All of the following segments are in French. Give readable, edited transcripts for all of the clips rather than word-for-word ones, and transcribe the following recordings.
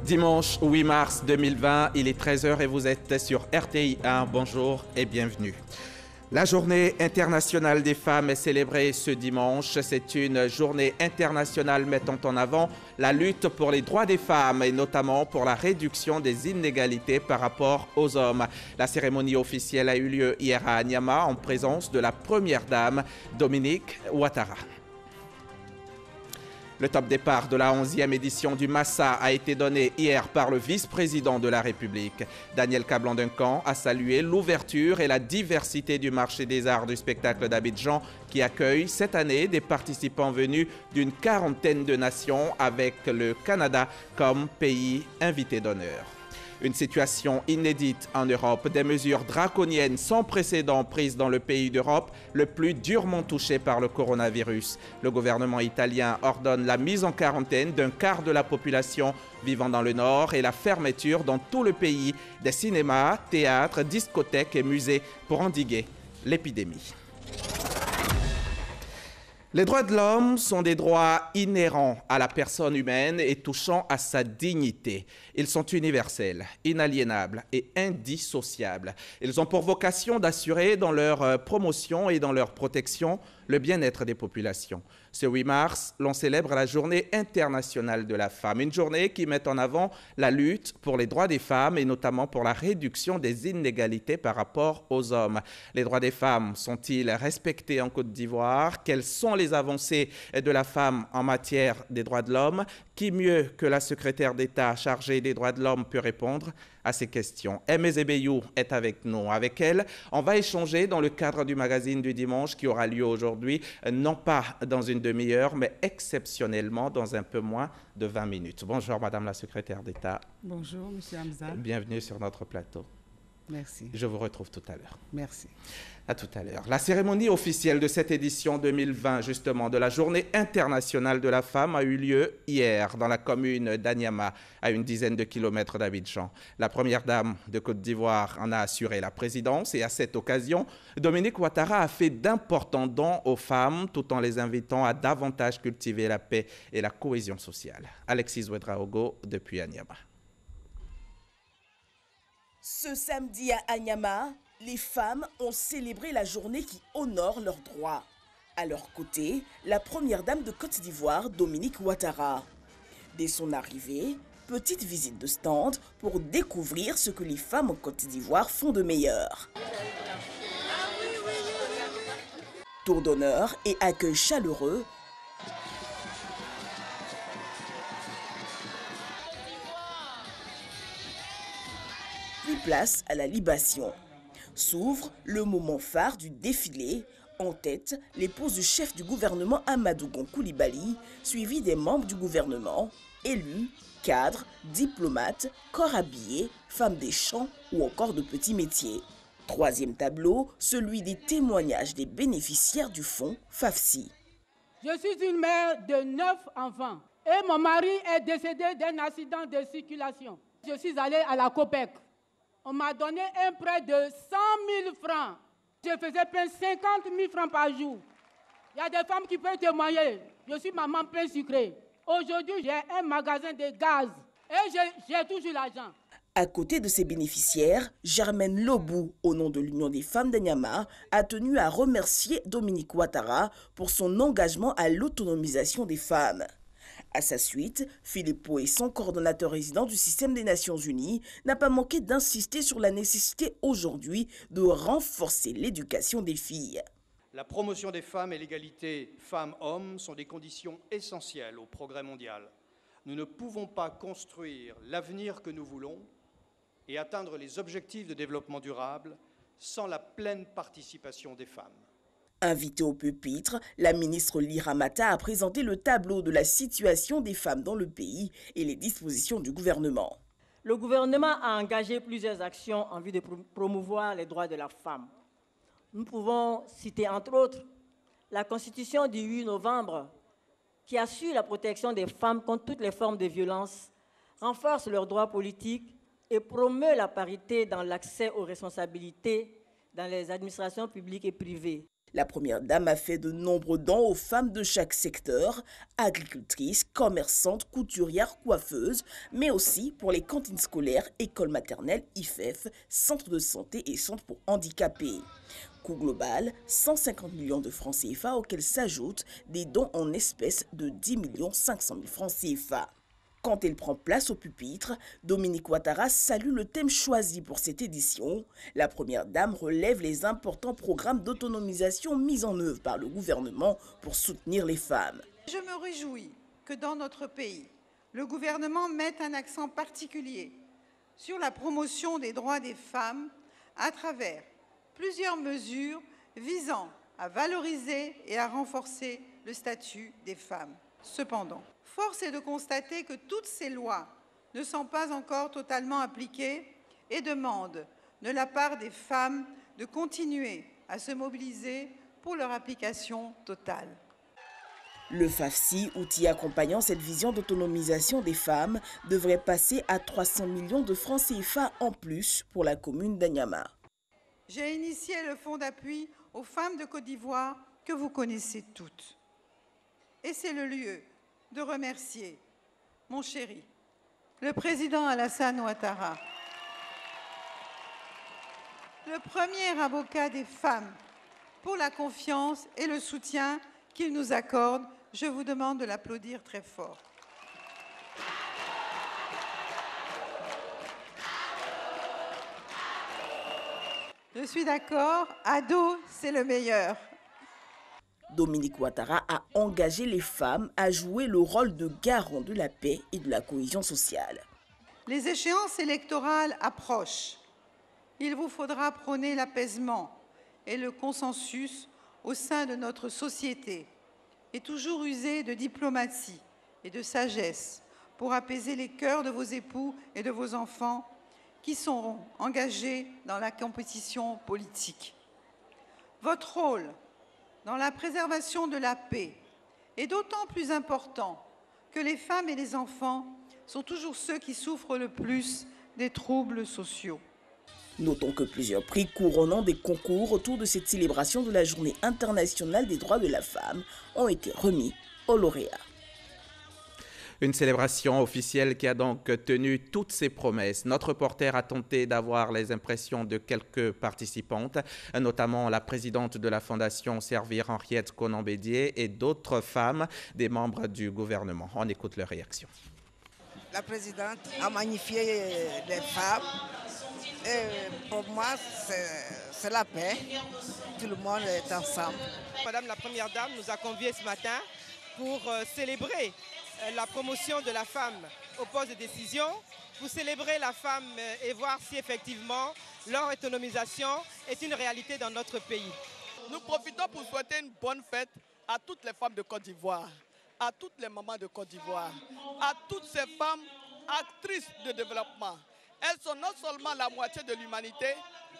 Dimanche 8 mars 2020, il est 13 h et vous êtes sur RTI 1. Bonjour et bienvenue. La journée internationale des femmes est célébrée ce dimanche. C'est une journée internationale mettant en avant la lutte pour les droits des femmes et notamment pour la réduction des inégalités par rapport aux hommes. La cérémonie officielle a eu lieu hier à Anyama en présence de la première dame, Dominique Ouattara. Le top départ de la 11e édition du Massa a été donné hier par le vice-président de la République. Daniel Kablan-Duncan a salué l'ouverture et la diversité du marché des arts du spectacle d'Abidjan qui accueille cette année des participants venus d'une quarantaine de nations avec le Canada comme pays invité d'honneur. Une situation inédite en Europe, des mesures draconiennes sans précédent prises dans le pays d'Europe le plus durement touché par le coronavirus. Le gouvernement italien ordonne la mise en quarantaine d'un quart de la population vivant dans le nord et la fermeture dans tout le pays des cinémas, théâtres, discothèques et musées pour endiguer l'épidémie. Les droits de l'homme sont des droits inhérents à la personne humaine et touchant à sa dignité. Ils sont universels, inaliénables et indissociables. Ils ont pour vocation d'assurer dans leur promotion et dans leur protection le bien-être des populations. Ce 8 mars, l'on célèbre la Journée internationale de la femme, une journée qui met en avant la lutte pour les droits des femmes et notamment pour la réduction des inégalités par rapport aux hommes. Les droits des femmes sont-ils respectés en Côte d'Ivoire? Quelles sont les avancées de la femme en matière des droits de l'homme? Qui mieux que la secrétaire d'État chargée des droits de l'homme peut répondre à ces questions? Aimé Zebeyou est avec nous. Avec elle, on va échanger dans le cadre du magazine du dimanche qui aura lieu aujourd'hui, non pas dans une demi-heure, mais exceptionnellement dans un peu moins de 20 minutes. Bonjour Madame la secrétaire d'État. Bonjour Monsieur Hamza. Bienvenue sur notre plateau. Merci. Je vous retrouve tout à l'heure. Merci. À tout à l'heure. La cérémonie officielle de cette édition 2020, justement, de la Journée internationale de la femme a eu lieu hier dans la commune d'Anyama, à une dizaine de kilomètres d'Abidjan. La première dame de Côte d'Ivoire en a assuré la présidence et à cette occasion, Dominique Ouattara a fait d'importants dons aux femmes tout en les invitant à davantage cultiver la paix et la cohésion sociale. Alexis Ouedraogo depuis Anyama. Ce samedi à Anyama, les femmes ont célébré la journée qui honore leurs droits. À leur côté, la première dame de Côte d'Ivoire, Dominique Ouattara. Dès son arrivée, petite visite de stand pour découvrir ce que les femmes en Côte d'Ivoire font de meilleur. Tour d'honneur et accueil chaleureux. Puis place à la libation. S'ouvre le moment phare du défilé. En tête, l'épouse du chef du gouvernement Amadou Gon Coulibaly, suivi des membres du gouvernement, élus, cadres, diplomates, corps habillés, femmes des champs ou encore de petits métiers. Troisième tableau, celui des témoignages des bénéficiaires du fonds FAFSI. Je suis une mère de 9 enfants et mon mari est décédé d'un accident de circulation. Je suis allée à la COPEC. On m'a donné un prêt de 100 000 francs. Je faisais pain 50 000 francs par jour. Il y a des femmes qui peuvent témoigner. Je suis maman pain sucré. Aujourd'hui, j'ai un magasin de gaz et j'ai toujours l'argent. À côté de ses bénéficiaires, Germaine Lobou, au nom de l'Union des femmes d'Anyama, a tenu à remercier Dominique Ouattara pour son engagement à l'autonomisation des femmes. À sa suite, Philippe Poisson, coordonnateur résident du système des Nations Unies, n'a pas manqué d'insister sur la nécessité aujourd'hui de renforcer l'éducation des filles. La promotion des femmes et l'égalité femmes-hommes sont des conditions essentielles au progrès mondial. Nous ne pouvons pas construire l'avenir que nous voulons et atteindre les objectifs de développement durable sans la pleine participation des femmes. Invitée au pupitre, la ministre Lira Mata a présenté le tableau de la situation des femmes dans le pays et les dispositions du gouvernement. Le gouvernement a engagé plusieurs actions en vue de promouvoir les droits de la femme. Nous pouvons citer entre autres la Constitution du 8 novembre qui assure la protection des femmes contre toutes les formes de violence, renforce leurs droits politiques et promeut la parité dans l'accès aux responsabilités dans les administrations publiques et privées. La première dame a fait de nombreux dons aux femmes de chaque secteur, agricultrices, commerçantes, couturières, coiffeuses, mais aussi pour les cantines scolaires, écoles maternelles, IFEF, centres de santé et centres pour handicapés. Coût global, 150 millions de francs CFA auxquels s'ajoutent des dons en espèces de 10 500 000 francs CFA. Quand elle prend place au pupitre, Dominique Ouattara salue le thème choisi pour cette édition. La première dame relève les importants programmes d'autonomisation mis en œuvre par le gouvernement pour soutenir les femmes. Je me réjouis que dans notre pays, le gouvernement mette un accent particulier sur la promotion des droits des femmes à travers plusieurs mesures visant à valoriser et à renforcer le statut des femmes. Cependant, force est de constater que toutes ces lois ne sont pas encore totalement appliquées et demandent de la part des femmes de continuer à se mobiliser pour leur application totale. Le FAFSI, outil accompagnant cette vision d'autonomisation des femmes, devrait passer à 300 millions de francs CFA en plus pour la commune d'Anyama. J'ai initié le fonds d'appui aux femmes de Côte d'Ivoire que vous connaissez toutes. Et c'est le lieu de remercier mon chéri, le président Alassane Ouattara, le premier avocat des femmes, pour la confiance et le soutien qu'il nous accorde. Je vous demande de l'applaudir très fort. Je suis d'accord, ado, c'est le meilleur. Dominique Ouattara a engagé les femmes à jouer le rôle de garant de la paix et de la cohésion sociale. Les échéances électorales approchent. Il vous faudra prôner l'apaisement et le consensus au sein de notre société et toujours user de diplomatie et de sagesse pour apaiser les cœurs de vos époux et de vos enfants qui seront engagés dans la compétition politique. Votre rôle dans la préservation de la paix est d'autant plus important que les femmes et les enfants sont toujours ceux qui souffrent le plus des troubles sociaux. Notons que plusieurs prix couronnant des concours autour de cette célébration de la Journée internationale des droits de la femme ont été remis aux lauréats. Une célébration officielle qui a donc tenu toutes ses promesses. Notre reporter a tenté d'avoir les impressions de quelques participantes, notamment la présidente de la Fondation Servir Henriette Konan-Bédié et d'autres femmes, des membres du gouvernement. On écoute leurs réactions. La présidente a magnifié les femmes. Et pour moi, c'est la paix. Tout le monde est ensemble. Madame la Première Dame nous a conviés ce matin pour célébrer la promotion de la femme au poste de décision, pour célébrer la femme et voir si effectivement leur autonomisation est une réalité dans notre pays. Nous profitons pour souhaiter une bonne fête à toutes les femmes de Côte d'Ivoire, à toutes les mamans de Côte d'Ivoire, à toutes ces femmes actrices de développement. Elles sont non seulement la moitié de l'humanité,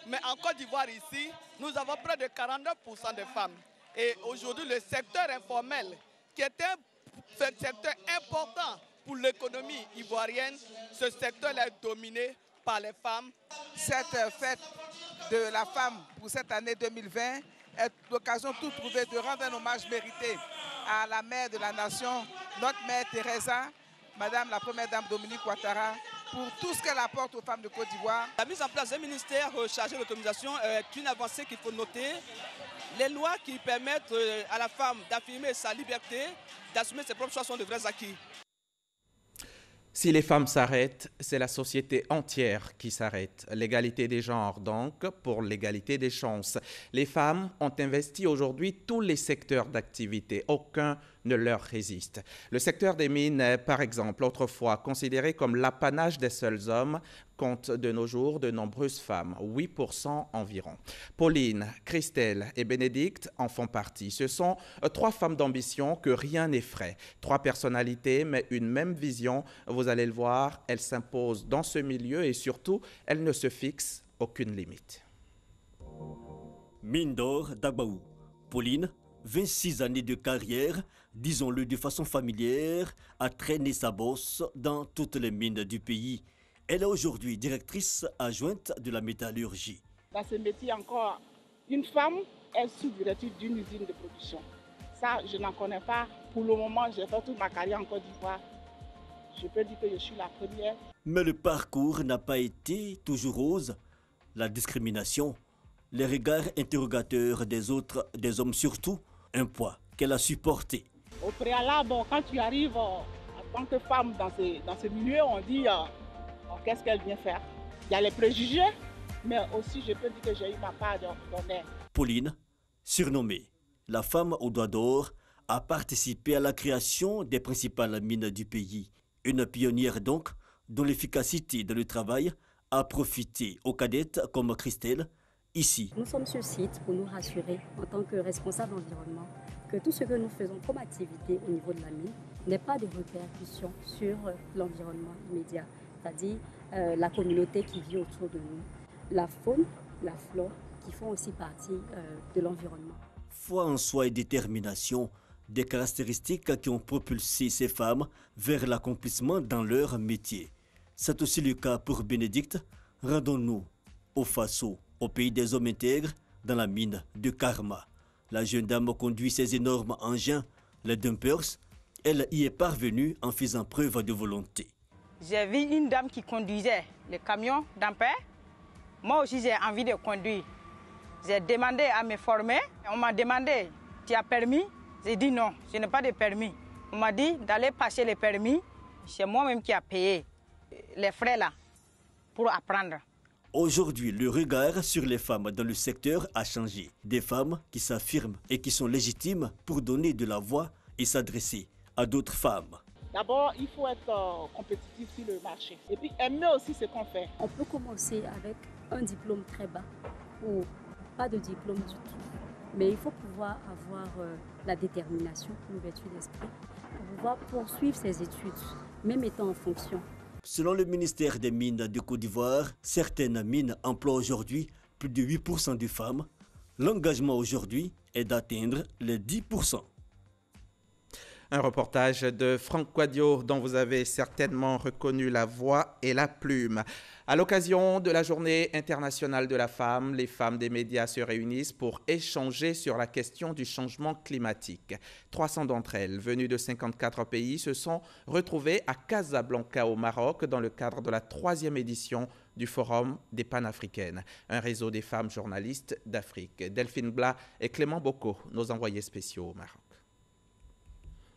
mais en Côte d'Ivoire ici, nous avons près de 49% de femmes. Et aujourd'hui, le secteur informel, qui est un secteur important pour l'économie ivoirienne, ce secteur est dominé par les femmes. Cette fête de la femme pour cette année 2020 est l'occasion tout trouvée de rendre un hommage mérité à la mère de la nation, notre mère Teresa, Madame la Première Dame Dominique Ouattara, pour tout ce qu'elle apporte aux femmes de Côte d'Ivoire. La mise en place d'un ministère chargé de l'autonomisation est une avancée qu'il faut noter. Les lois qui permettent à la femme d'affirmer sa liberté, d'assumer ses propres choix sont de vrais acquis. Si les femmes s'arrêtent, c'est la société entière qui s'arrête. L'égalité des genres, donc, pour l'égalité des chances. Les femmes ont investi aujourd'hui tous les secteurs d'activité. Aucun ne leur résiste. Le secteur des mines, par exemple, autrefois considéré comme l'apanage des seuls hommes, compte de nos jours de nombreuses femmes, 8% environ. Pauline, Christelle et Bénédicte en font partie. Ce sont trois femmes d'ambition que rien n'effraie. Trois personnalités, mais une même vision. Vous allez le voir, elles s'imposent dans ce milieu et surtout, elles ne se fixent aucune limite. Mine d'or d'Agbaou. Pauline, 26 années de carrière, disons-le de façon familière, a traîné sa bosse dans toutes les mines du pays. Elle est aujourd'hui directrice adjointe de la métallurgie. Dans ce métier encore, une femme est sous-directrice d'une usine de production. Ça, je n'en connais pas. Pour le moment, j'ai fait toute ma carrière en Côte d'Ivoire. Je peux dire que je suis la première. Mais le parcours n'a pas été toujours rose. La discrimination, les regards interrogateurs des autres, des hommes surtout, un poids qu'elle a supporté. Au préalable, quand tu arrives en tant que femme dans ce milieu, on dit qu'est-ce qu'elle vient faire. Il y a les préjugés, mais aussi je peux dire que j'ai eu ma part d'honneur. Pauline, surnommée la femme aux doigts d'or, a participé à la création des principales mines du pays. Une pionnière donc, dont l'efficacité dans le travail a profité aux cadettes comme Christelle, ici. Nous sommes sur site pour nous rassurer en tant que responsables d'environnement que tout ce que nous faisons comme activité au niveau de la mine n'ait pas de répercussions sur l'environnement immédiat, c'est-à-dire la communauté qui vit autour de nous, la faune, la flore qui font aussi partie de l'environnement. Foi en soi et détermination, des caractéristiques qui ont propulsé ces femmes vers l'accomplissement dans leur métier. C'est aussi le cas pour Bénédicte. Rendons-nous au Faso, au pays des hommes intègres, dans la mine de Karma. La jeune dame conduit ses énormes engins, les dumpers. Elle y est parvenue en faisant preuve de volonté. J'ai vu une dame qui conduisait le camion dumper. Moi aussi, j'ai envie de conduire. J'ai demandé à me former. On m'a demandé, tu as permis? J'ai dit non, je n'ai pas de permis. On m'a dit d'aller passer le permis. C'est moi-même qui ai payé les frais là pour apprendre. Aujourd'hui, le regard sur les femmes dans le secteur a changé. Des femmes qui s'affirment et qui sont légitimes pour donner de la voix et s'adresser à d'autres femmes. D'abord, il faut être compétitif sur le marché et puis aimer aussi ce qu'on fait. On peut commencer avec un diplôme très bas ou pas de diplôme du tout. Mais il faut pouvoir avoir la détermination, l'ouverture d'esprit, pour pouvoir poursuivre ses études, même étant en fonction. Selon le ministère des Mines de Côte d'Ivoire, certaines mines emploient aujourd'hui plus de 8% de femmes. L'engagement aujourd'hui est d'atteindre les 10%. Un reportage de Franck Quadio dont vous avez certainement reconnu la voix et la plume. À l'occasion de la Journée internationale de la femme, les femmes des médias se réunissent pour échanger sur la question du changement climatique. 300 d'entre elles, venues de 54 pays, se sont retrouvées à Casablanca au Maroc dans le cadre de la 3e édition du Forum des Panafricaines, un réseau des femmes journalistes d'Afrique. Delphine Blas et Clément Bocco, nos envoyés spéciaux au Maroc.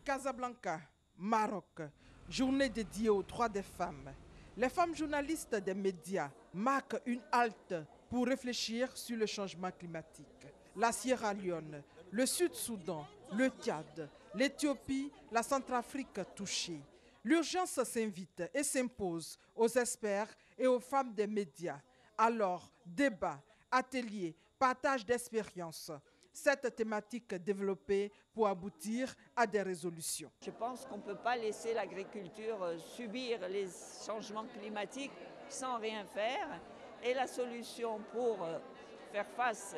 Casablanca, Maroc, journée dédiée aux droits des femmes. Les femmes journalistes des médias marquent une halte pour réfléchir sur le changement climatique. La Sierra Leone, le Sud-Soudan, le Tchad, l'Éthiopie, la Centrafrique touchées. L'urgence s'invite et s'impose aux experts et aux femmes des médias. Alors, débat, ateliers, partage d'expériences. Cette thématique développée pour aboutir à des résolutions. Je pense qu'on ne peut pas laisser l'agriculture subir les changements climatiques sans rien faire. Et la solution pour faire face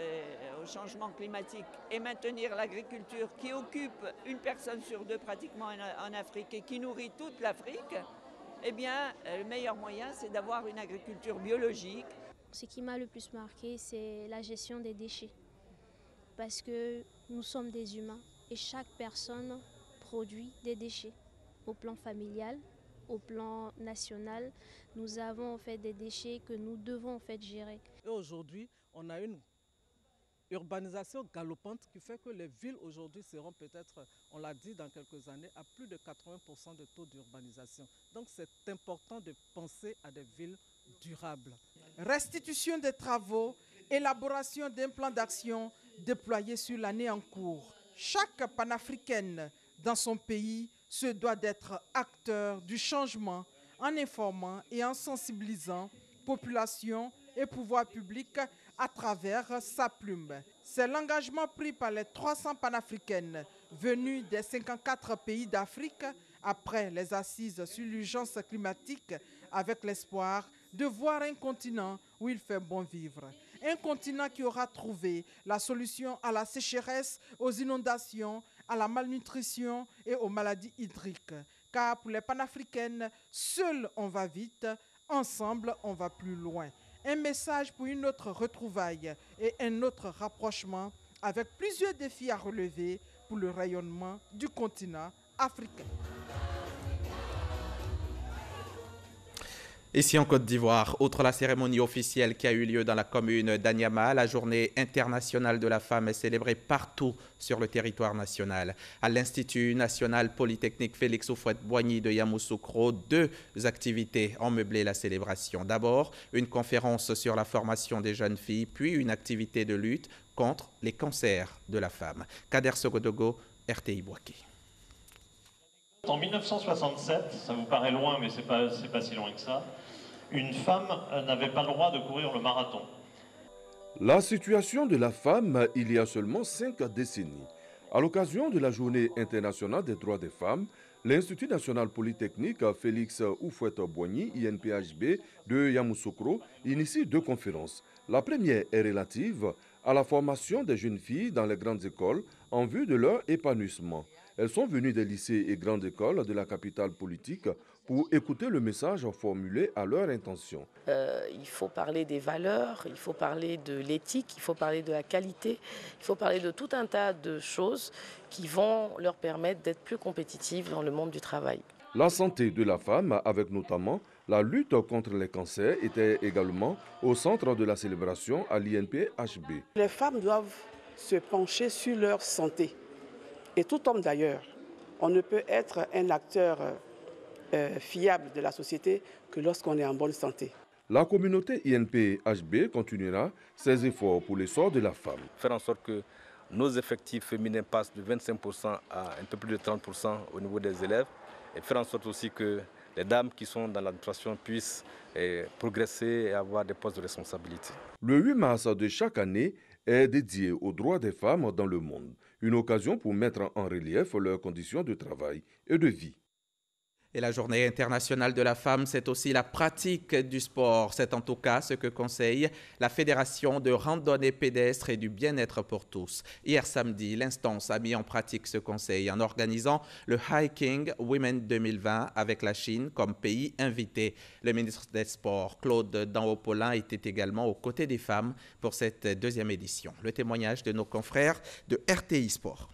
au changement climatique et maintenir l'agriculture qui occupe une personne sur deux pratiquement en Afrique et qui nourrit toute l'Afrique, eh bien, le meilleur moyen, c'est d'avoir une agriculture biologique. Ce qui m'a le plus marqué, c'est la gestion des déchets. Parce que nous sommes des humains et chaque personne produit des déchets. Au plan familial, au plan national, nous avons en fait des déchets que nous devons en fait gérer. Et aujourd'hui, on a une urbanisation galopante qui fait que les villes aujourd'hui seront peut-être, on l'a dit dans quelques années, à plus de 80% de taux d'urbanisation. Donc c'est important de penser à des villes durables. Restitution des travaux, élaboration d'un plan d'action déployé sur l'année en cours. Chaque panafricaine dans son pays se doit d'être acteur du changement en informant et en sensibilisant population et pouvoir public à travers sa plume. C'est l'engagement pris par les 300 panafricaines venues des 54 pays d'Afrique après les assises sur l'urgence climatique avec l'espoir de voir un continent où il fait bon vivre. Un continent qui aura trouvé la solution à la sécheresse, aux inondations, à la malnutrition et aux maladies hydriques. Car pour les panafricaines, seuls on va vite, ensemble on va plus loin. Un message pour une autre retrouvaille et un autre rapprochement avec plusieurs défis à relever pour le rayonnement du continent africain. Ici en Côte d'Ivoire, outre la cérémonie officielle qui a eu lieu dans la commune d'Anyama, la journée internationale de la femme est célébrée partout sur le territoire national. À l'Institut national polytechnique Félix Houphouët-Boigny de Yamoussoukro, 2 activités ont meublé la célébration. D'abord, une conférence sur la formation des jeunes filles, puis une activité de lutte contre les cancers de la femme. Kader Sogodogo, RTI Boaké. En 1967, ça vous paraît loin, mais c'est pas si loin que ça, une femme n'avait pas le droit de courir le marathon. La situation de la femme il y a seulement 5 décennies. À l'occasion de la Journée internationale des droits des femmes, l'Institut national polytechnique Félix Houphouët-Boigny, INPHB, de Yamoussoukro, initie 2 conférences. La première est relative à la formation des jeunes filles dans les grandes écoles en vue de leur épanouissement. Elles sont venues des lycées et grandes écoles de la capitale politique pour écouter le message formulé à leur intention. Il faut parler des valeurs, il faut parler de l'éthique, il faut parler de la qualité, il faut parler de tout un tas de choses qui vont leur permettre d'être plus compétitives dans le monde du travail. La santé de la femme, avec notamment la lutte contre les cancers, était également au centre de la célébration à l'INPHB. Les femmes doivent se pencher sur leur santé. Et tout homme d'ailleurs, on ne peut être un acteur fiable de la société que lorsqu'on est en bonne santé. La communauté INPHB continuera ses efforts pour l'essor de la femme. Faire en sorte que nos effectifs féminins passent de 25% à un peu plus de 30% au niveau des élèves et faire en sorte aussi que les dames qui sont dans l'administration puissent progresser et avoir des postes de responsabilité. Le 8 mars de chaque année est dédié aux droits des femmes dans le monde. Une occasion pour mettre en relief leurs conditions de travail et de vie. Et la journée internationale de la femme, c'est aussi la pratique du sport. C'est en tout cas ce que conseille la Fédération de randonnée pédestre et du bien-être pour tous. Hier samedi, l'instance a mis en pratique ce conseil en organisant le Hiking Women 2020 avec la Chine comme pays invité. Le ministre des Sports, Claude Danhopolin, était également aux côtés des femmes pour cette 2e édition. Le témoignage de nos confrères de RTI Sport.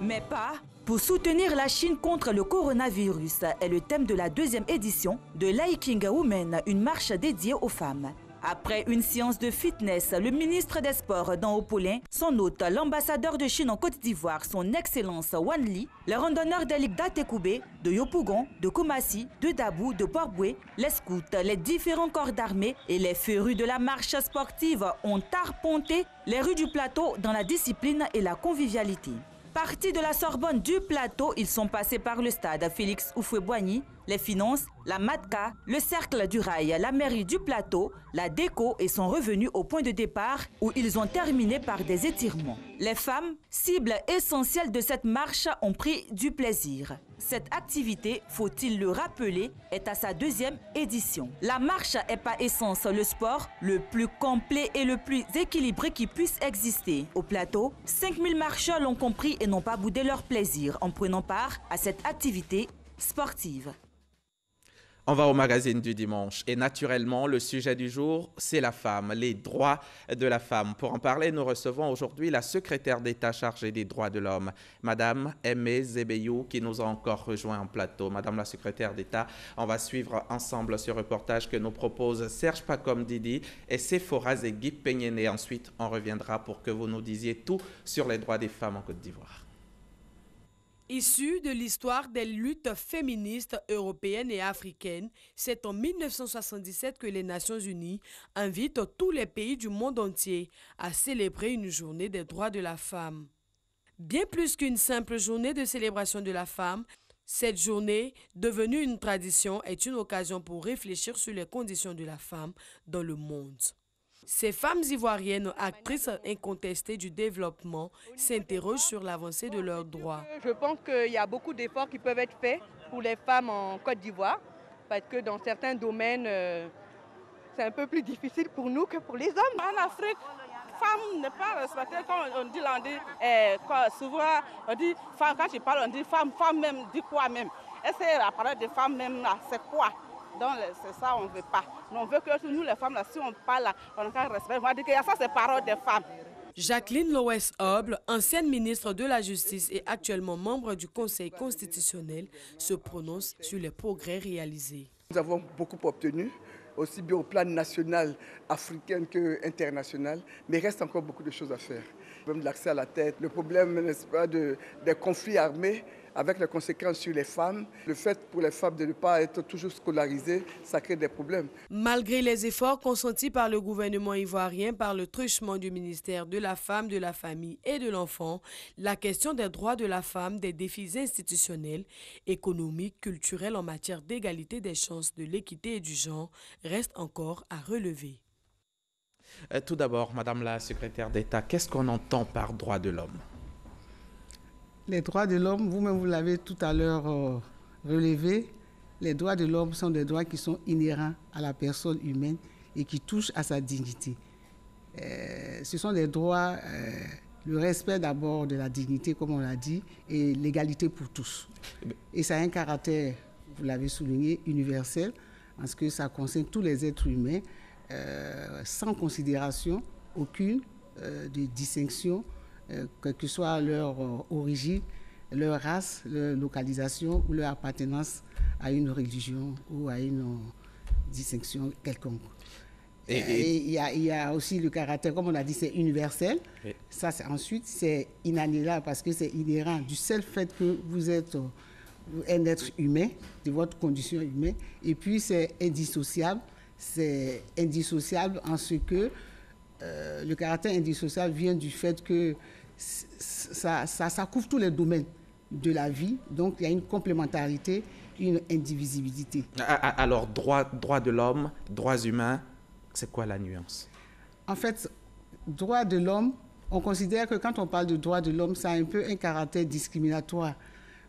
Mais pas pour soutenir la Chine contre le coronavirus est le thème de la 2e édition de l'Hiking Women, une marche dédiée aux femmes. Après une séance de fitness, le ministre des Sports Danhopolin, son hôte, l'ambassadeur de Chine en Côte d'Ivoire, son Excellence Wan Li, les randonneurs des ligues d'Atekoubé, de Yopougon, de Komassi, de Dabou, de Port-Boué, les scouts, les différents corps d'armée et les férus de la marche sportive ont arpenté les rues du plateau dans la discipline et la convivialité. Partis de la Sorbonne du plateau, ils sont passés par le stade Félix Houphouët-Boigny, les finances, la MATCA, le cercle du rail, la mairie du plateau, la déco et sont revenus au point de départ où ils ont terminé par des étirements. Les femmes, cible essentielle de cette marche, ont pris du plaisir. Cette activité, faut-il le rappeler, est à sa 2e édition. La marche est par essence le sport le plus complet et le plus équilibré qui puisse exister. Au plateau, 5000 marcheurs l'ont compris et n'ont pas boudé leur plaisir en prenant part à cette activité sportive. On va au magazine du dimanche et naturellement, le sujet du jour, c'est la femme, les droits de la femme. Pour en parler, nous recevons aujourd'hui la secrétaire d'État chargée des droits de l'homme, Madame Aimée Zebeyou, qui nous a encore rejoint en plateau. Madame la secrétaire d'État, on va suivre ensemble ce reportage que nous proposent Serge Pacom Didi et Sephora Zegui Peignéné. Ensuite, on reviendra pour que vous nous disiez tout sur les droits des femmes en Côte d'Ivoire. Issu de l'histoire des luttes féministes européennes et africaines, c'est en 1977 que les Nations Unies invitent tous les pays du monde entier à célébrer une journée des droits de la femme. Bien plus qu'une simple journée de célébration de la femme, cette journée, devenue une tradition, est une occasion pour réfléchir sur les conditions de la femme dans le monde. Ces femmes ivoiriennes, actrices incontestées du développement, s'interrogent sur l'avancée de leurs droits. Je pense qu'il y a beaucoup d'efforts qui peuvent être faits pour les femmes en Côte d'Ivoire, parce que dans certains domaines, c'est un peu plus difficile pour nous que pour les hommes. En Afrique, femme n'est pas respectée quand on dit lundi. Souvent, on dit femme, quand tu parles, on dit femme, femme même, dit quoi même? Est-ce que la parole de femme même là, c'est quoi? Donc c'est ça, on ne veut pas. On veut que nous, les femmes, là, si on parle, on a qu'à respecter. On va dire que ça, c'est parole des femmes. Jacqueline Loès-Hoble, ancienne ministre de la Justice et actuellement membre du Conseil constitutionnel, se prononce sur les progrès réalisés. Nous avons beaucoup obtenu, aussi bien au plan national, africain qu'international, mais il reste encore beaucoup de choses à faire. Le problème de l'accès à la tête, le problème, n'est-ce pas, des conflits armés, avec les conséquences sur les femmes. Le fait pour les femmes de ne pas être toujours scolarisées, ça crée des problèmes. Malgré les efforts consentis par le gouvernement ivoirien par le truchement du ministère de la Femme, de la Famille et de l'Enfant, la question des droits de la femme, des défis institutionnels, économiques, culturels en matière d'égalité des chances, de l'équité et du genre reste encore à relever. Tout d'abord, Madame la secrétaire d'État, qu'est-ce qu'on entend par droits de l'homme? Les droits de l'homme, vous-même vous l'avez tout à l'heure relevé, les droits de l'homme sont des droits qui sont inhérents à la personne humaine et qui touchent à sa dignité. Ce sont des droits, le respect d'abord de la dignité, comme on l'a dit, et l'égalité pour tous. Et ça a un caractère, vous l'avez souligné, universel, parce que ça concerne tous les êtres humains, sans considération aucune de distinction, quelle que soit leur origine, leur race, leur localisation ou leur appartenance à une religion ou à une distinction quelconque. Et il y a aussi le caractère, comme on a dit, c'est universel. Oui. Ça, ensuite, c'est inaliénable parce que c'est inhérent du seul fait que vous êtes un être humain, de votre condition humaine. Et puis, c'est indissociable. C'est indissociable en ce que le caractère indissociable vient du fait que ça couvre tous les domaines de la vie. Donc, il y a une complémentarité, une indivisibilité. Alors, droits de l'homme, droits humains, c'est quoi la nuance? En fait, droits de l'homme, on considère que quand on parle de droits de l'homme, ça a un peu un caractère discriminatoire.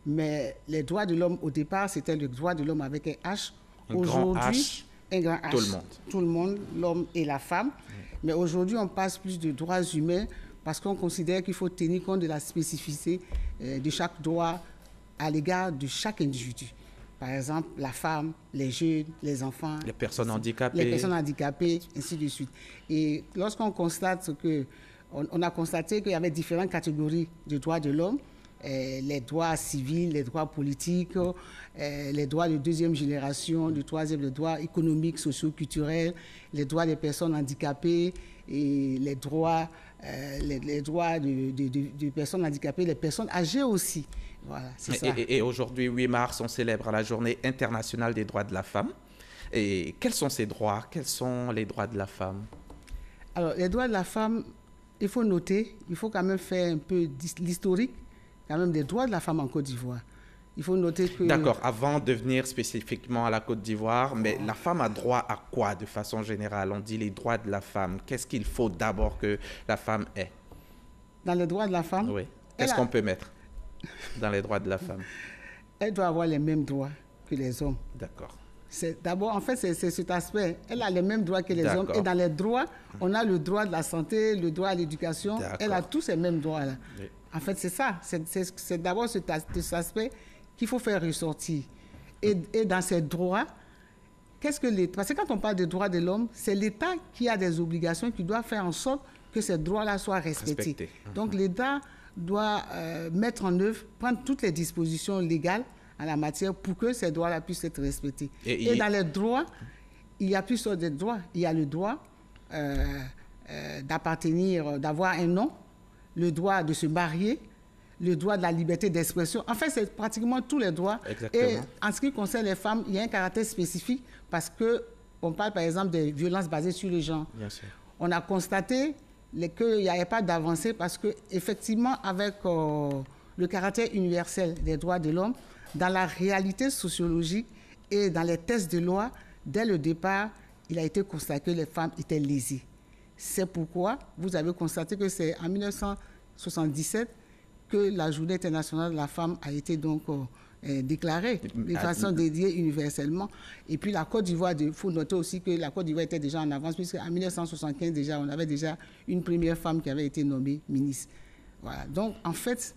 Mais les droits de l'homme, au départ, c'était le droit de l'homme avec un H. Aujourd'hui, un grand H. Tout le monde. Tout le monde, l'homme et la femme. Mais aujourd'hui, on passe plus de droits humains parce qu'on considère qu'il faut tenir compte de la spécificité de chaque droit à l'égard de chaque individu. Par exemple, la femme, les jeunes, les enfants, les personnes handicapées, ainsi de suite. Et lorsqu'on constate on a constaté qu'il y avait différentes catégories de droits de l'homme, les droits civils, les droits politiques, les droits de deuxième génération, de troisième, les droits économiques, sociaux, culturels, les droits des personnes handicapées et les droits des personnes handicapées, les personnes âgées aussi. Voilà, c'est ça. Et aujourd'hui, 8 mars, on célèbre la Journée internationale des droits de la femme. Et quels sont ces droits? Quels sont les droits de la femme? Alors, les droits de la femme, il faut noter, il faut quand même faire un peu l'historique quand même des droits de la femme en Côte d'Ivoire. Il faut noter que... D'accord, avant de venir spécifiquement à la Côte d'Ivoire, mais la femme a droit à quoi de façon générale? On dit les droits de la femme. Qu'est-ce qu'il faut d'abord que la femme ait? Dans les droits de la femme? Oui. Qu'est-ce qu'on peut mettre dans les droits de la femme? Elle doit avoir les mêmes droits que les hommes. D'accord. D'abord, en fait, c'est cet aspect. Elle a les mêmes droits que les hommes. Et dans les droits, on a le droit de la santé, le droit à l'éducation. Elle a tous ces mêmes droits-là. Oui. En fait, c'est ça. C'est d'abord cet aspect qu'il faut faire ressortir. Et dans ces droits, qu'est-ce que l'État... Parce que quand on parle de droits de l'homme, c'est l'État qui a des obligations, qui doit faire en sorte que ces droits-là soient respectés. Donc, l'État doit mettre en œuvre, prendre toutes les dispositions légales en la matière pour que ces droits-là puissent être respectés. Et dans les droits, il y a plusieurs de droits. Il y a le droit d'appartenir, d'avoir un nom, le droit de se marier, le droit de la liberté d'expression. En fait, c'est pratiquement tous les droits. Exactement. Et en ce qui concerne les femmes, il y a un caractère spécifique parce qu'on parle par exemple des violences basées sur le genre. Bien sûr. On a constaté qu'il n'y avait pas d'avancée parce qu'effectivement, avec le caractère universel des droits de l'homme, dans la réalité sociologique et dans les tests de loi, dès le départ, il a été constaté que les femmes étaient lésées. C'est pourquoi vous avez constaté que c'est en 1977 que la Journée internationale de la femme a été donc déclarée de façon dédiée universellement. Et puis la Côte d'Ivoire, il faut noter aussi que la Côte d'Ivoire était déjà en avance, puisqu'en 1975 déjà, on avait déjà une première femme qui avait été nommée ministre. Voilà. Donc en fait,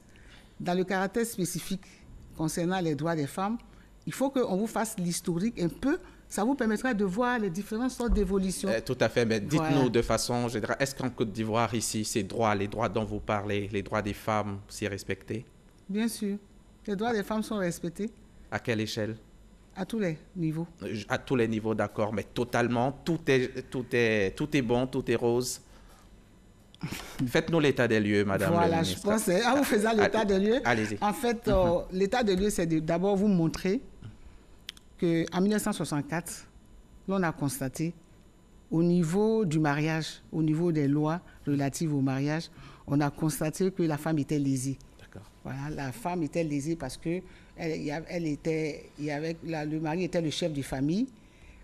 dans le caractère spécifique concernant les droits des femmes, il faut qu'on vous fasse l'historique un peu ça vous permettra de voir les différentes sortes d'évolutions. Tout à fait, mais dites-nous Voilà. de façon générale, est-ce qu'en Côte d'Ivoire, ici, ces droits, les droits dont vous parlez, les droits des femmes, c'est respecté? Bien sûr, les droits des femmes sont respectés À quelle échelle? à tous les niveaux. À tous les niveaux, d'accord, mais totalement, tout est bon, tout est rose. Faites-nous l'état des lieux, Madame la Voilà, ministre. je pense, en vous faisant l'état des lieux, allez-y. en fait, l'état des lieux, c'est d'abord vous montrer qu'en 1964, l'on a constaté, au niveau du mariage, au niveau des lois relatives au mariage, on a constaté que la femme était lésée. Voilà, la femme était lésée parce que le mari était le chef de famille.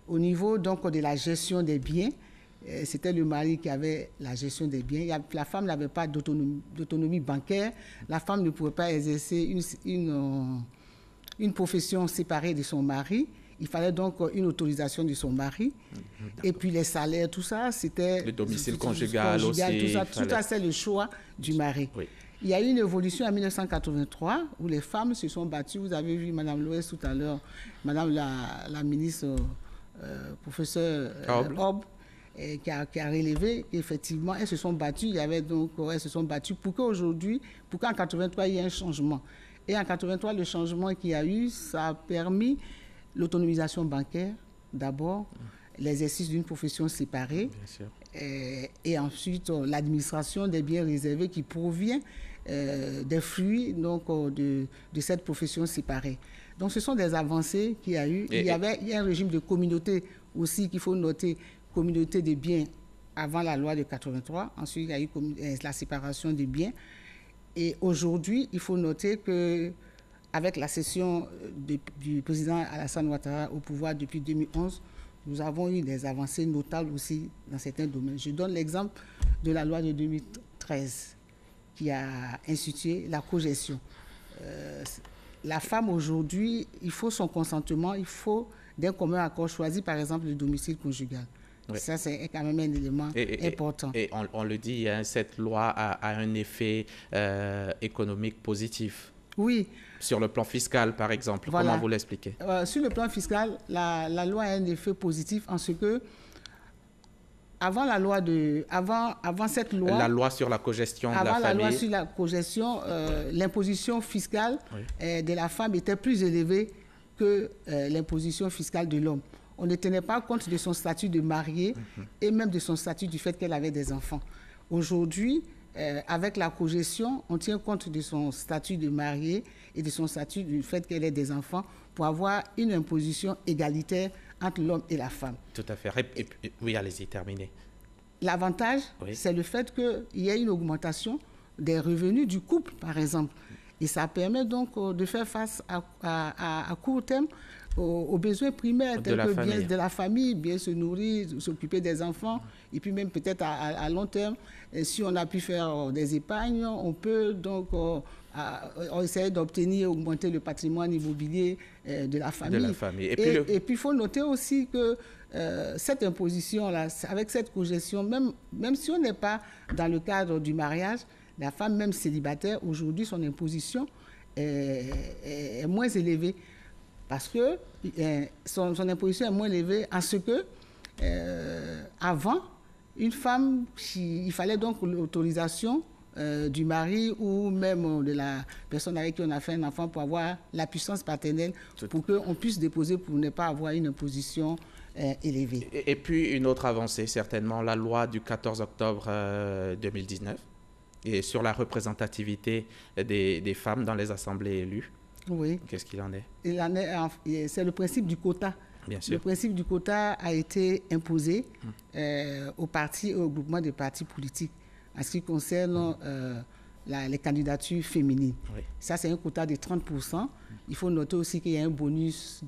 Au niveau donc de la gestion des biens, c'était le mari qui avait la gestion des biens. La femme n'avait pas d'autonomie bancaire. La femme ne pouvait pas exercer une profession séparée de son mari. Il fallait donc une autorisation de son mari. Et puis les salaires, tout ça, c'était... Le domicile conjugal aussi. Tout ça, c'est le choix du mari. Oui. Il y a eu une évolution en 1983 où les femmes se sont battues. Vous avez vu Mme Loès tout à l'heure, Mme la ministre, professeur Hobb, qui a relevé qu'effectivement, elles se sont battues. Elles se sont battues pour qu'aujourd'hui, pour qu'en 1983, il y ait un changement. Et en 1983, le changement qu'il y a eu, ça a permis l'autonomisation bancaire, d'abord, l'exercice d'une profession séparée, et ensuite l'administration des biens réservés qui provient des fruits donc, de cette profession séparée. Donc ce sont des avancées qu'il y a eu. Il y a un régime de communauté aussi qu'il faut noter, communauté des biens avant la loi de 83. Ensuite, il y a eu la séparation des biens. Et aujourd'hui, il faut noter que avec la cession du président Alassane Ouattara au pouvoir depuis 2011, nous avons eu des avancées notables aussi dans certains domaines. Je donne l'exemple de la loi de 2013 qui a institué la cogestion. La femme aujourd'hui, il faut son consentement, il faut d'un commun accord choisir par exemple le domicile conjugal. Oui. Ça, c'est quand même un élément important. Et on le dit, hein, cette loi a un effet économique positif. Oui. Sur le plan fiscal, par exemple, voilà. Comment vous l'expliquez? Sur le plan fiscal, la loi a un effet positif en ce que, avant cette loi... La loi sur la cogestion de la famille. Avant la loi sur la cogestion, l'imposition fiscale de la femme était plus élevée que l'imposition fiscale de l'homme. On ne tenait pas compte de son statut de mariée et même de son statut du fait qu'elle avait des enfants. Aujourd'hui, avec la cogestion, on tient compte de son statut de mariée et de son statut du fait qu'elle ait des enfants pour avoir une imposition égalitaire entre l'homme et la femme. Tout à fait. Oui, allez-y, terminez. L'avantage, c'est le fait qu'il y ait une augmentation des revenus du couple, par exemple. Et ça permet donc de faire face à court terme aux besoins primaires tels que bien de la famille, bien se nourrir, s'occuper des enfants, et puis même peut-être à long terme, si on a pu faire des épargnes, on peut donc essayer d'obtenir, augmenter le patrimoine immobilier de la famille. Et puis il faut noter aussi que cette imposition-là, avec cette cogestion, même si on n'est pas dans le cadre du mariage, la femme même célibataire, aujourd'hui, son imposition est moins élevée. Parce que son imposition est moins élevée en ce que, avant, une femme, il fallait donc l'autorisation du mari ou même de la personne avec qui on a fait un enfant pour avoir la puissance paternelle, pour qu'on puisse déposer pour ne pas avoir une imposition élevée. Et puis une autre avancée, certainement, la loi du 14 octobre 2019 et sur la représentativité des femmes dans les assemblées élues. Oui. Qu'est-ce qu'il en est? C'est le principe du quota. Bien sûr. Le principe du quota a été imposé aux partis et au groupement des partis politiques en ce qui concerne les candidatures féminines. Oui. Ça, c'est un quota de 30%. Il faut noter aussi qu'il y a un bonus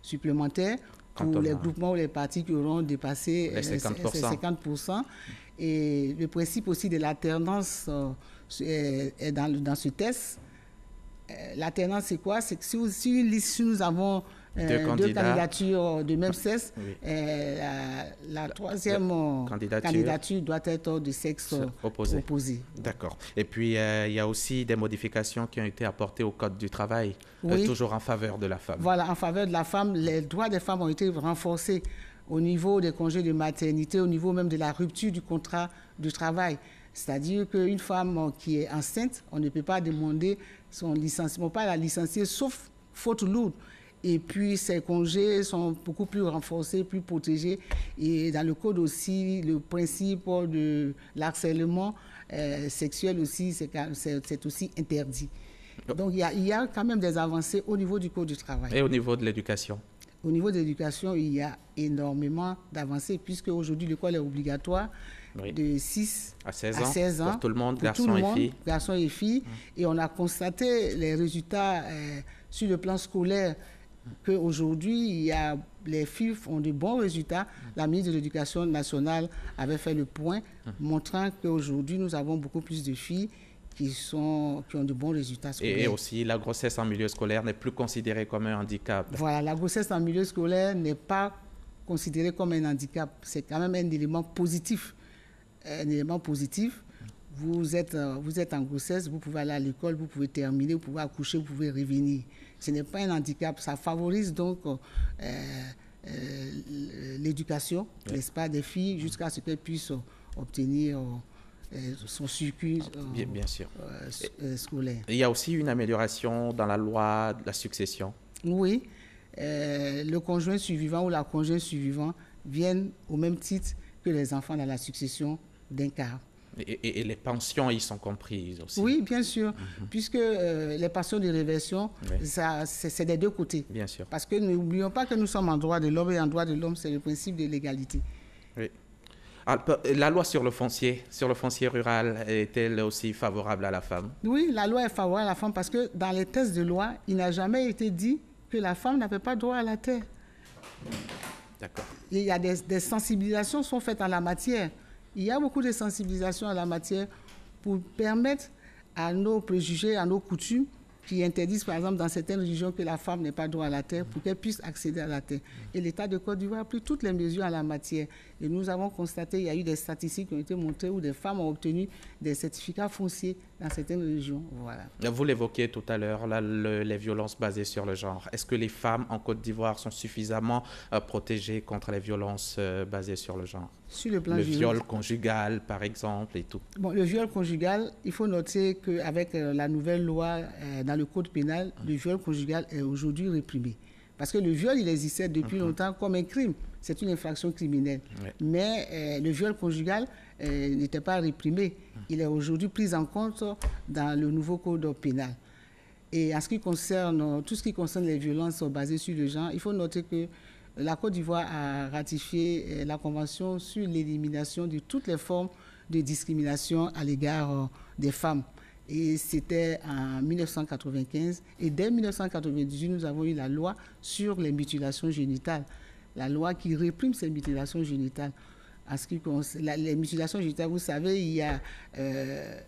supplémentaire pour les groupements ou les partis qui auront dépassé ces 50%. Et le principe aussi de l'alternance est dans ce test. L'alternance, c'est quoi? C'est que si nous avons deux candidatures de même sexe. Oui. La troisième candidature doit être de sexe opposé. D'accord. Et puis, il y a aussi des modifications qui ont été apportées au Code du travail, toujours en faveur de la femme. Voilà, en faveur de la femme. Les droits des femmes ont été renforcés au niveau des congés de maternité, au niveau même de la rupture du contrat de travail. C'est-à-dire qu'une femme qui est enceinte, on ne peut pas demander son licenciement, pas la licencier, sauf faute lourde. Et puis, ces congés sont beaucoup plus renforcés, plus protégés. Et dans le code aussi, le principe de l'harcèlement sexuel aussi, c'est aussi interdit. Donc, il y a quand même des avancées au niveau du code du travail. Et au niveau de l'éducation? Au niveau de l'éducation, il y a énormément d'avancées, puisque aujourd'hui, l'école est obligatoire. De 6 à 16 ans, pour tout le monde, garçons et filles. Et on a constaté les résultats sur le plan scolaire qu'aujourd'hui, les filles ont de bons résultats. La ministre de l'Éducation nationale avait fait le point, montrant qu'aujourd'hui, nous avons beaucoup plus de filles qui ont de bons résultats scolaires. Et aussi, la grossesse en milieu scolaire n'est plus considérée comme un handicap. Voilà, la grossesse en milieu scolaire n'est pas considérée comme un handicap. C'est quand même un élément positif. Un élément positif. Vous êtes en grossesse, vous pouvez aller à l'école, vous pouvez terminer, vous pouvez accoucher, vous pouvez revenir. Ce n'est pas un handicap. Ça favorise donc l'éducation, n'est-ce pas, des filles jusqu'à ce qu'elles puissent obtenir son circuit bien sûr. Scolaire. Il y a aussi une amélioration dans la loi de la succession. Oui. Le conjoint survivant ou la conjointe survivante viennent au même titre que les enfants dans la succession d'un quart. Et les pensions y sont comprises aussi. Oui, bien sûr, puisque les pensions de réversion, c'est des deux côtés. Bien sûr. Parce que n'oublions pas que nous sommes en droit de l'homme, et en droit de l'homme, c'est le principe de l'égalité. Oui. La loi sur le foncier rural, est-elle aussi favorable à la femme? Oui, la loi est favorable à la femme parce que dans les textes de loi, il n'a jamais été dit que la femme n'avait pas droit à la terre. D'accord. Il y a des sensibilisations sont faites en la matière. Il y a beaucoup de sensibilisations en la matière pour permettre à nos préjugés, à nos coutumes qui interdisent par exemple dans certaines régions que la femme n'ait pas droit à la terre pour qu'elle puisse accéder à la terre. Et l'État de Côte d'Ivoire a pris toutes les mesures en la matière. Et nous avons constaté, il y a eu des statistiques qui ont été montrées où des femmes ont obtenu des certificats fonciers dans certaines régions. Voilà. Vous l'évoquiez tout à l'heure, les violences basées sur le genre. Est-ce que les femmes en Côte d'Ivoire sont suffisamment protégées contre les violences basées sur le genre? Sur le plan viol conjugal, par exemple, et tout. Bon, le viol conjugal, il faut noter qu'avec la nouvelle loi dans le code pénal, le viol conjugal est aujourd'hui réprimé. Parce que le viol, il existait depuis longtemps comme un crime. C'est une infraction criminelle. Mais le viol conjugal n'était pas réprimé. Il est aujourd'hui pris en compte dans le nouveau code pénal. Et en ce qui concerne, tout ce qui concerne les violences basées sur le genre, il faut noter que la Côte d'Ivoire a ratifié la Convention sur l'élimination de toutes les formes de discrimination à l'égard des femmes. Et c'était en 1995. Et dès 1998, nous avons eu la loi sur les mutilations génitales. La loi qui réprime ces mutilations génitales. En ce qui concerne les mutilations génitales, vous savez, il y a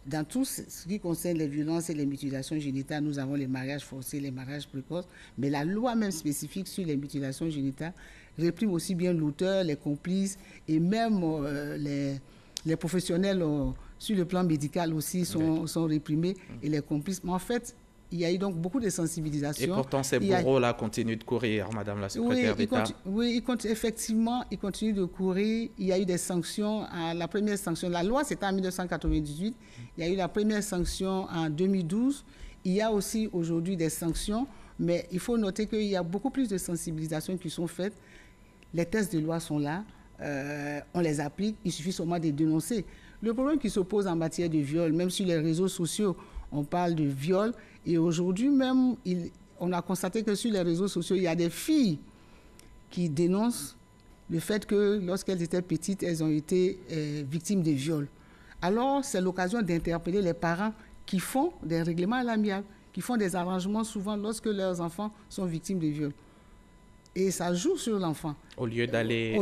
dans tout ce qui concerne les violences et les mutilations génitales, nous avons les mariages forcés, les mariages précoces, mais la loi même spécifique sur les mutilations génitales réprime aussi bien l'auteur, les complices et même les professionnels sur le plan médical aussi sont réprimés et les complices. Mais en fait, il y a eu donc beaucoup de sensibilisation. Et pourtant, ces bourreaux-là continuent de courir, Madame la secrétaire d'État. Oui, effectivement, ils continuent de courir. Il y a eu des sanctions. La première sanction, la loi, c'était en 1998. Il y a eu la première sanction en 2012. Il y a aussi aujourd'hui des sanctions, mais il faut noter qu'il y a beaucoup plus de sensibilisation qui sont faites. Les textes de loi sont là. On les applique. Il suffit seulement de dénoncer. Le problème qui se pose en matière de viol, même sur les réseaux sociaux, on parle de viol. Et aujourd'hui même, on a constaté que sur les réseaux sociaux, il y a des filles qui dénoncent le fait que lorsqu'elles étaient petites, elles ont été victimes de viols. Alors, c'est l'occasion d'interpeller les parents qui font des règlements à l'amiable, qui font des arrangements souvent lorsque leurs enfants sont victimes de viols. Et ça joue sur l'enfant. Au lieu d'aller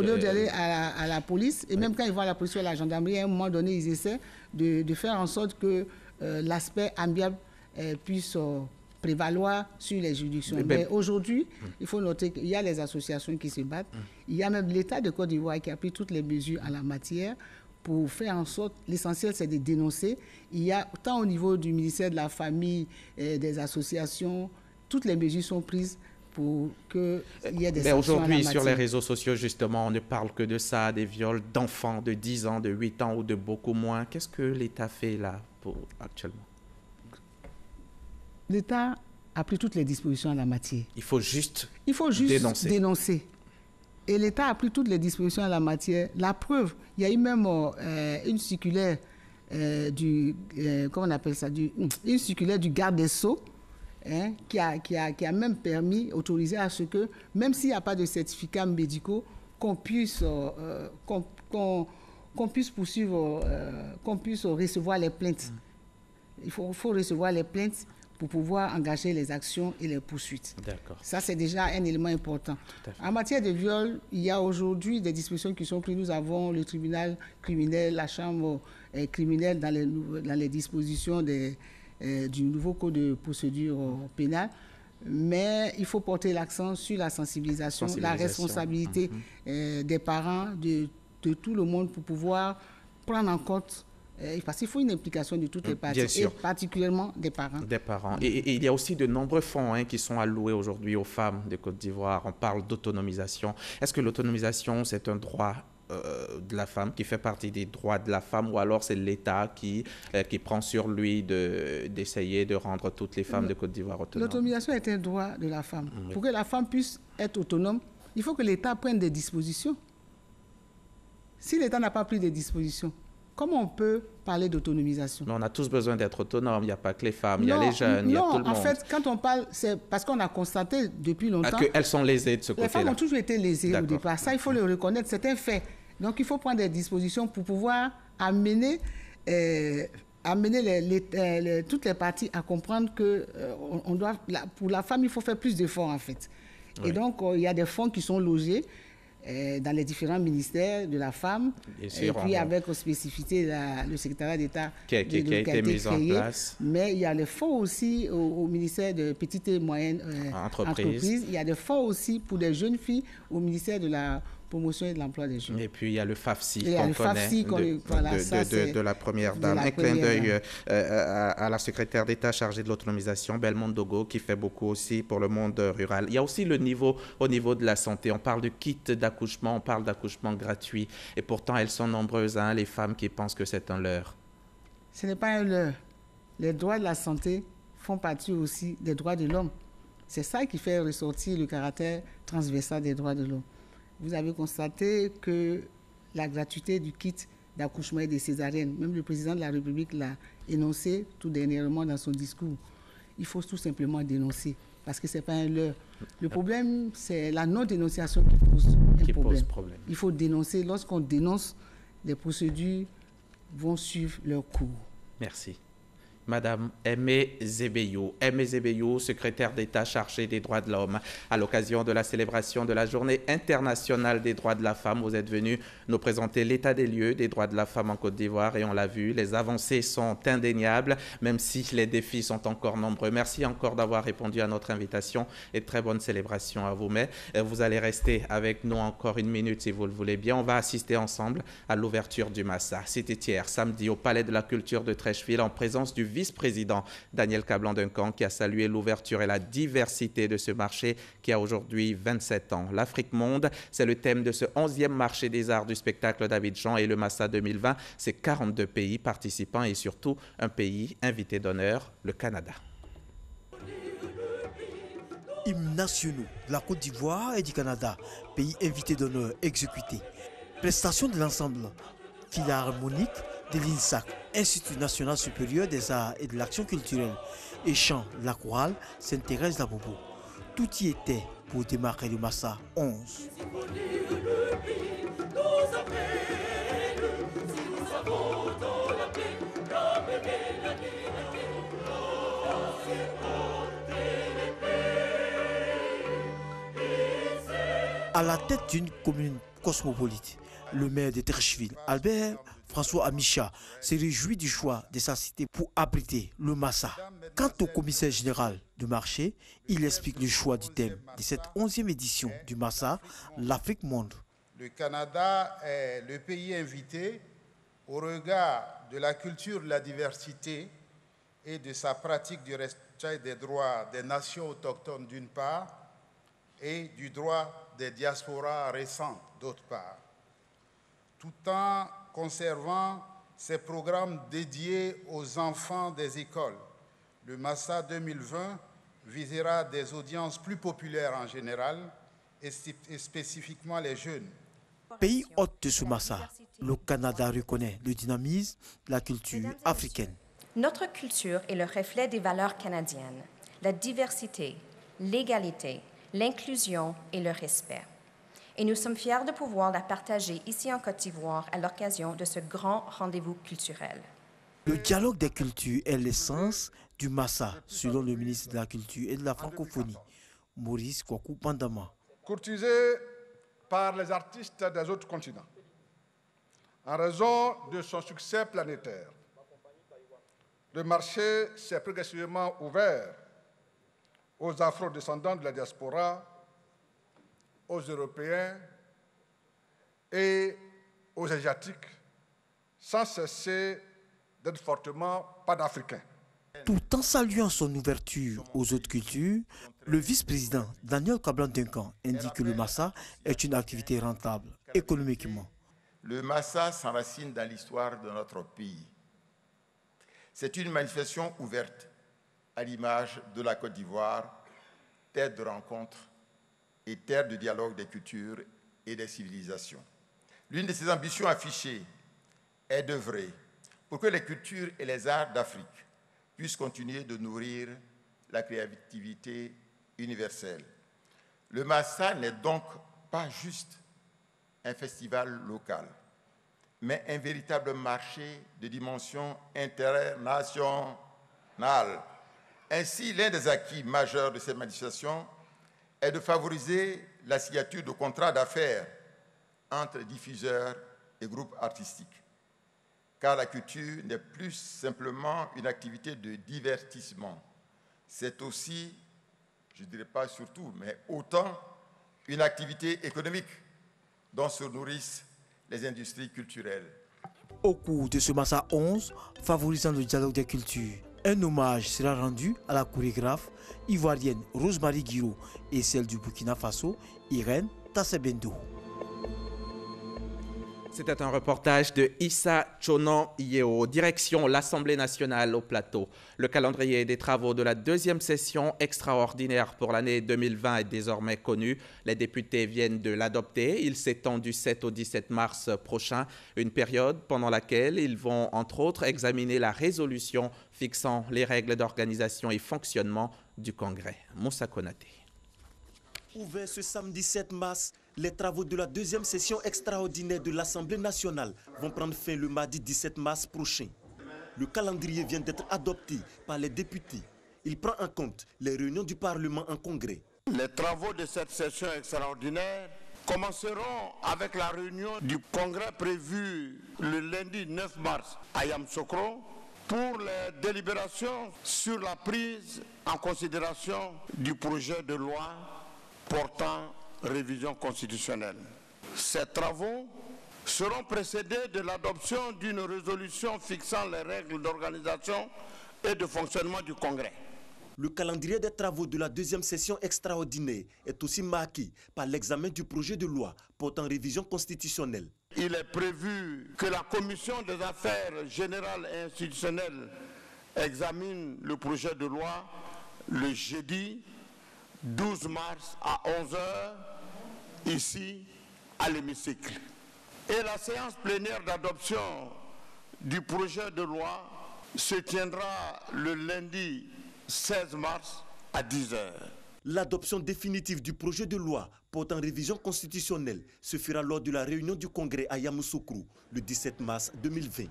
à la police, et même quand ils vont à la police ou à la gendarmerie, à un moment donné, ils essaient de faire en sorte que l'aspect amiable puisse prévaloir sur les juridictions. Mais aujourd'hui, il faut noter qu'il y a les associations qui se battent. Il y a même l'État de Côte d'Ivoire qui a pris toutes les mesures en la matière pour faire en sorte, l'essentiel c'est de dénoncer. Il y a, tant au niveau du ministère de la Famille, des associations, toutes les mesures sont prises pour qu'il y ait des sanctions. Aujourd'hui, sur les réseaux sociaux, justement, on ne parle que de ça, des viols d'enfants de 10 ans, de 8 ans ou de beaucoup moins. Qu'est-ce que l'État fait là actuellement? L'État a pris toutes les dispositions en la matière. Il faut juste dénoncer. Et l'État a pris toutes les dispositions en la matière. La preuve, il y a eu même une circulaire comment on appelle ça, une circulaire du garde des Sceaux, hein, qui a même permis, autorisé à ce que, même s'il n'y a pas de certificats médicaux, qu'on puisse poursuivre, qu'on puisse recevoir les plaintes. Il faut recevoir les plaintes pour pouvoir engager les actions et les poursuites. Ça, c'est déjà un élément important. En matière de viol, il y a aujourd'hui des dispositions qui sont prises. Nous avons le tribunal criminel, la chambre criminelle dans les dispositions du nouveau code de procédure pénale. Mais il faut porter l'accent sur la sensibilisation, la responsabilité des parents, de tout le monde pour pouvoir prendre en compte. Parce qu'il faut une implication de toutes les parties, et particulièrement des parents. Des parents. Et il y a aussi de nombreux fonds qui sont alloués aujourd'hui aux femmes de Côte d'Ivoire. On parle d'autonomisation. Est-ce que l'autonomisation, c'est un droit de la femme, qui fait partie des droits de la femme, ou alors c'est l'État qui prend sur lui d'essayer de rendre toutes les femmes de Côte d'Ivoire autonomes? L'autonomisation est un droit de la femme. Pour que la femme puisse être autonome, il faut que l'État prenne des dispositions. Si l'État n'a pas pris des dispositions, comment on peut parler d'autonomisation? On a tous besoin d'être autonomes. Il n'y a pas que les femmes, il y a les jeunes, il y a tout le monde. En fait, quand on parle, c'est parce qu'on a constaté depuis longtemps qu'elles sont lésées de ce côté-là. Les femmes ont toujours été lésées au départ. Ça, il faut le reconnaître, c'est un fait. Donc, il faut prendre des dispositions pour pouvoir amener toutes les parties à comprendre que pour la femme, il faut faire plus d'efforts, en fait. Oui. Et donc, il y a des fonds qui sont logés dans les différents ministères de la femme, et puis avec spécificité le secrétariat d'État qui a été mis en place. Mais il y a les fonds aussi au ministère de petites et moyennes entreprises. Il y a des fonds aussi pour des jeunes filles au ministère de la promotion et de l'emploi des jeunes. Et puis il y a le FAFSI qu'on connaît de la première dame. Un clin d'œil à la secrétaire d'État chargée de l'autonomisation, Belmonde Dogo, qui fait beaucoup aussi pour le monde rural. Il y a aussi au niveau de la santé. On parle de kit d'accouchement, on parle d'accouchement gratuit. Et pourtant, elles sont nombreuses, les femmes qui pensent que c'est un leurre. Ce n'est pas un leurre. Les droits de la santé font partie aussi des droits de l'homme. C'est ça qui fait ressortir le caractère transversal des droits de l'homme. Vous avez constaté que la gratuité du kit d'accouchement et des césariennes, même le président de la République l'a énoncé tout dernièrement dans son discours. Il faut tout simplement dénoncer, parce que ce n'est pas un leurre. Le problème, c'est la non-dénonciation qui pose problème. Il faut dénoncer. Lorsqu'on dénonce, les procédures vont suivre leur cours. Merci. Madame Aimée Zébéyou. Aimée Zébéyou, secrétaire d'État chargée des droits de l'homme. À l'occasion de la célébration de la Journée internationale des droits de la femme, vous êtes venue nous présenter l'état des lieux des droits de la femme en Côte d'Ivoire et on l'a vu, les avancées sont indéniables, même si les défis sont encore nombreux. Merci encore d'avoir répondu à notre invitation et très bonne célébration à vous. Mais vous allez rester avec nous encore une minute si vous le voulez bien. On va assister ensemble à l'ouverture du Massa. C'était hier, samedi, au Palais de la Culture de Treichville, en présence du vice-président Daniel Kablan-Duncan, qui a salué l'ouverture et la diversité de ce marché qui a aujourd'hui 27 ans. L'Afrique monde, c'est le thème de ce 11e marché des arts du spectacle d'Abidjan, et le Massa 2020, c'est 42 pays participants et surtout un pays invité d'honneur, le Canada. Hymnes nationaux de la Côte d'Ivoire et du Canada, pays invité d'honneur exécuté. Prestation de l'ensemble philharmonique de l'INSAC, Institut national supérieur des arts et de l'action culturelle, et chant de la chorale Sainte-Thérèse d'Abobo. Tout y était pour démarrer le Massa 11. À la tête d'une commune cosmopolite, le maire de Treichville, Albert François Amicha, se réjouit du choix de sa cité pour abriter le Massa. Quant au commissaire général du marché, il explique le choix du thème de cette 11e édition du Massa, l'Afrique monde. Le Canada est le pays invité au regard de la culture de la diversité et de sa pratique du respect des droits des nations autochtones d'une part et du droit des diasporas récentes d'autre part, tout en conservant ses programmes dédiés aux enfants des écoles. Le Massa 2020 visera des audiences plus populaires en général et spécifiquement les jeunes. Pays hôte de ce Massa, le Canada reconnaît le dynamisme de la culture africaine. Notre culture est le reflet des valeurs canadiennes, la diversité, l'égalité, l'inclusion et le respect. Et nous sommes fiers de pouvoir la partager ici en Côte d'Ivoire à l'occasion de ce grand rendez-vous culturel. Le dialogue des cultures est l'essence du Massa, selon le ministre de la Culture et de la Francophonie, Maurice Kwaku Pandama. Courtisé par les artistes des autres continents, en raison de son succès planétaire, le marché s'est progressivement ouvert aux afro-descendants de la diaspora, aux Européens et aux Asiatiques, sans cesser d'être fortement panafricains. Tout en saluant son ouverture aux autres cultures, le vice-président Daniel Kablan-Duncan indique que le Massa est une activité rentable économiquement. Le Massa s'enracine dans l'histoire de notre pays. C'est une manifestation ouverte à l'image de la Côte d'Ivoire, terre de rencontre et terre de dialogue des cultures et des civilisations. L'une de ses ambitions affichées est d'œuvrer pour que les cultures et les arts d'Afrique puissent continuer de nourrir la créativité universelle. Le Massa n'est donc pas juste un festival local, mais un véritable marché de dimension internationale. Ainsi, l'un des acquis majeurs de cette manifestation est de favoriser la signature de contrats d'affaires entre diffuseurs et groupes artistiques. Car la culture n'est plus simplement une activité de divertissement. C'est aussi, je ne dirais pas surtout, mais autant une activité économique dont se nourrissent les industries culturelles. Au cours de ce Massa 11, favorisant le dialogue des cultures, un hommage sera rendu à la chorégraphe ivoirienne Rosemary Guiraud et celle du Burkina Faso, Irène Tassebendo. C'était un reportage de Issa Chonon Yeo, direction l'Assemblée nationale au Plateau. Le calendrier des travaux de la deuxième session extraordinaire pour l'année 2020 est désormais connu. Les députés viennent de l'adopter. Il s'étend du 7 au 17 mars prochain, une période pendant laquelle ils vont entre autres examiner la résolution fixant les règles d'organisation et fonctionnement du Congrès. Moussa Konaté. Ouvert ce samedi 7 mars, les travaux de la deuxième session extraordinaire de l'Assemblée nationale vont prendre fin le mardi 17 mars prochain. Le calendrier vient d'être adopté par les députés. Il prend en compte les réunions du Parlement en congrès. Les travaux de cette session extraordinaire commenceront avec la réunion du congrès prévue le lundi 9 mars à Yamoussoukro pour les délibérations sur la prise en considération du projet de loi portant révision constitutionnelle. Ces travaux seront précédés de l'adoption d'une résolution fixant les règles d'organisation et de fonctionnement du Congrès. Le calendrier des travaux de la deuxième session extraordinaire est aussi marqué par l'examen du projet de loi portant révision constitutionnelle. Il est prévu que la Commission des affaires générales et institutionnelles examine le projet de loi le jeudi 12 mars à 11h, ici, à l'hémicycle. Et la séance plénière d'adoption du projet de loi se tiendra le lundi 16 mars à 10h. L'adoption définitive du projet de loi portant révision constitutionnelle se fera lors de la réunion du Congrès à Yamoussoukro le 17 mars 2020.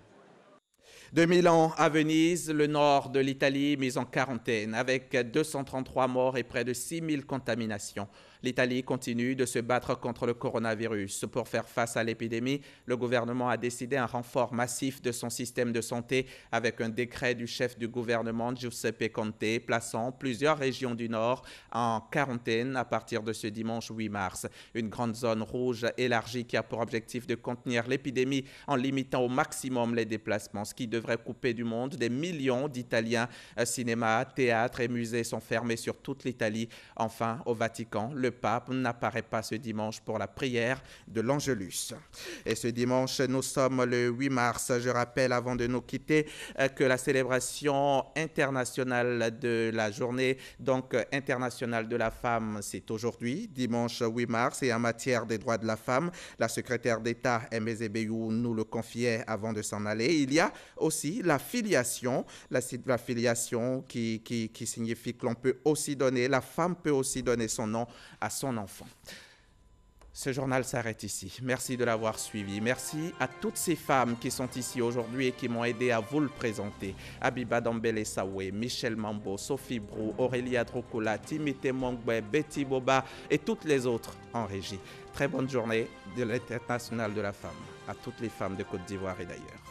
2000 ans à Venise, le nord de l'Italie mis en quarantaine avec 233 morts et près de 6000 contaminations. L'Italie continue de se battre contre le coronavirus. Pour faire face à l'épidémie, le gouvernement a décidé un renfort massif de son système de santé avec un décret du chef du gouvernement Giuseppe Conte plaçant plusieurs régions du Nord en quarantaine à partir de ce dimanche 8 mars. Une grande zone rouge élargie qui a pour objectif de contenir l'épidémie en limitant au maximum les déplacements, ce qui devrait couper du monde des millions d'Italiens. Cinémas, théâtres et musées sont fermés sur toute l'Italie. Enfin, au Vatican, le pape n'apparaît pas ce dimanche pour la prière de l'Angélus. Et ce dimanche, nous sommes le 8 mars. Je rappelle, avant de nous quitter, que la célébration internationale de la journée internationale de la femme, c'est aujourd'hui, dimanche 8 mars. Et en matière des droits de la femme, la secrétaire d'État, Aimé Zebeyou, nous le confiait avant de s'en aller. Il y a aussi la filiation, la filiation qui signifie que l'on peut aussi donner, la femme peut aussi donner son nom à son enfant. Ce journal s'arrête ici. Merci de l'avoir suivi. Merci à toutes ces femmes qui sont ici aujourd'hui et qui m'ont aidé à vous le présenter. Abiba Dambele Sawe, Michel Mambo, Sophie Brou, Aurélia Drokula, Timité Mongbe, Betty Boba et toutes les autres en régie. Très bonne journée de l'International de la femme à toutes les femmes de Côte d'Ivoire et d'ailleurs.